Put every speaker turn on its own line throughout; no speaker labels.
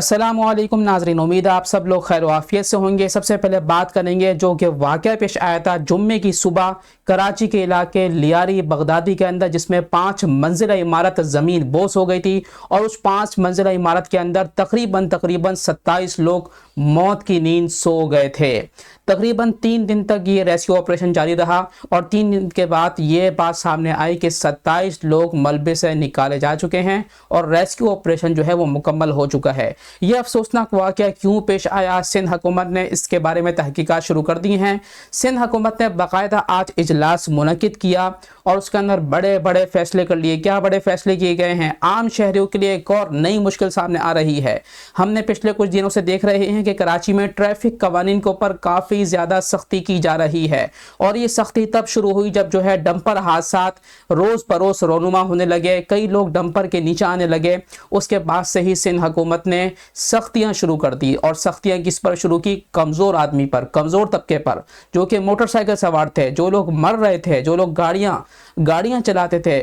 अस्सलाम वालेकुम नाज़रीन, उम्मीद है आप सब लोग खैर आफियत से होंगे। सबसे पहले बात करेंगे जो कि वाक़या पेश आया था जुम्मे की सुबह कराची के इलाके लियारी बगदादी के अंदर, जिसमें 5 मंजिला इमारत ज़मीन बोस हो गई थी और उस 5 मंजिला इमारत के अंदर तकरीबन 27 लोग मौत की नींद सो गए थे। तकरीबन 3 दिन तक ये रेस्क्यू ऑपरेशन जारी रहा और 3 दिन के बाद ये बात सामने आई कि 27 लोग मलबे से निकाले जा चुके हैं और रेस्क्यू ऑपरेशन जो है वो मुकम्मल हो चुका है। यह अफसोसनाक वाक़या क्यों पेश आया, सिंध हुकूमत ने इसके बारे में तहकीकात शुरू कर दी हैं। सिंध हुकूमत ने बाकायदा आज इजलास मुनक्किद किया और उसके अंदर बड़े बड़े फैसले कर लिए। क्या बड़े फैसले किए गए हैं? आम शहरियों के लिए एक और नई मुश्किल सामने आ रही है। हमने पिछले कुछ दिनों से देख रहे हैं कि कराची में ट्रैफिक कवानीन के ऊपर काफ़ी ज़्यादा सख्ती की जा रही है और ये सख्ती तब शुरू हुई जब जो है डंपर हादसात रोज़ बरोज़ रोनुमा होने लगे, कई लोग डंपर के नीचे आने लगे। उसके बाद से ही सिंध हुकूमत ने सख्तियाँ शुरू कर दी और सख्तियाँ किस पर शुरू की? कमज़ोर आदमी पर, कमज़ोर तबके पर, जो कि मोटरसाइकिल सवार थे, जो लोग मर रहे थे, जो लोग गाड़ियाँ चलाते थे,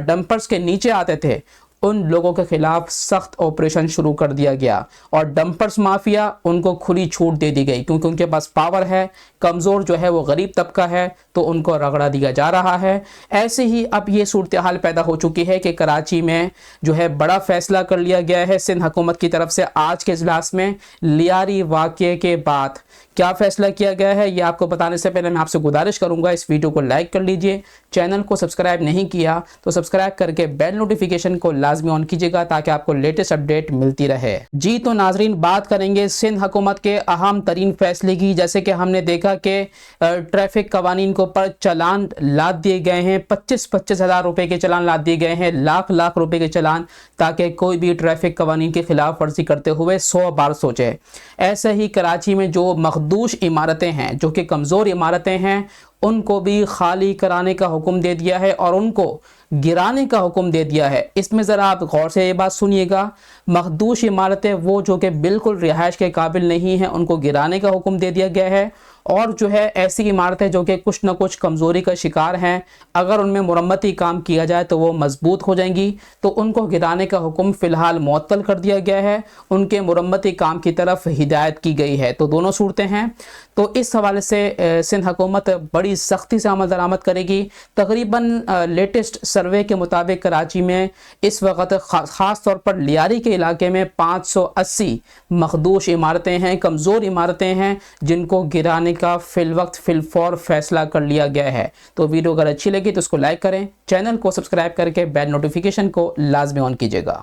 डंपर्स के नीचे आते थे, उन लोगों के खिलाफ सख्त ऑपरेशन शुरू कर दिया गया और डंपर्स माफिया उनको खुली छूट दे दी गई क्योंकि उनके पास पावर है। कमज़ोर जो है वो गरीब तबका है तो उनको रगड़ा दिया जा रहा है। ऐसे ही अब ये सूरत हाल पैदा हो चुकी है कि कराची में जो है बड़ा फैसला कर लिया गया है सिंध हुकूमत की तरफ से। आज के इजलास में लियारी वाक़ये के बाद क्या फ़ैसला किया गया है, ये आपको बताने से पहले मैं आपसे गुजारिश करूंगा इस वीडियो को लाइक कर लीजिए। चैनल को सब्सक्राइब नहीं किया तो सब्सक्राइब करके बेल नोटिफिकेशन को लाजमी ऑन कीजिएगा ताकि आपको लेटेस्ट अपडेट मिलती रहे। जी तो नाजरीन, बात करेंगे सिंध हुकूमत के अहम तरीन फैसले की। जैसे कि हमने देखा कि ट्रैफिक कवानीन के ऊपर चालान लाद दिए गए हैं, 25-25 हज़ार रुपये के चालान लाद दिए गए हैं, लाख रुपए के चालान, ताकि कोई भी ट्रैफिक कवानीन की खिलाफ वर्जी करते हुए 100 बार सोचे। ऐसे ही कराची में जो मखदूश इमारतें हैं, जो कि कमज़ोर इमारतें हैं, उनको भी खाली कराने का हुक्म दे दिया है और उनको गिराने का हुक्म दे दिया है। इसमें ज़रा आप गौर से ये बात सुनिएगा। मखदूश इमारतें वो जो कि बिल्कुल रिहाइश के काबिल नहीं हैं, उनको गिराने का हुक्म दे दिया गया है और जो है ऐसी इमारतें जो कि कुछ न कुछ कमज़ोरी का शिकार हैं, अगर उनमें मुरम्मती काम किया जाए तो वो मजबूत हो जाएंगी, तो उनको गिराने का हुक्म फ़िलहाल मुअत्तल कर दिया गया है। उनके मुरम्मती काम की तरफ हिदायत की गई है। तो दोनों सूरतें हैं। तो इस हवाले से सिंध हुकूमत बड़ी सख्ती से अमल दरामद करेगी। तकरीबन लेटेस्ट सर्वे के मुताबिक कराची में इस वक्त ख़ास तौर पर लियारी के इलाके में 580 मखदूश इमारतें हैं, कमज़ोर इमारतें हैं, जिनको गिराने का फिल वक्त फिलफौर फैसला कर लिया गया है। तो वीडियो अगर अच्छी लगी तो उसको लाइक करें, चैनल को सब्सक्राइब करके बेल नोटिफिकेशन को लाजमी ऑन कीजिएगा।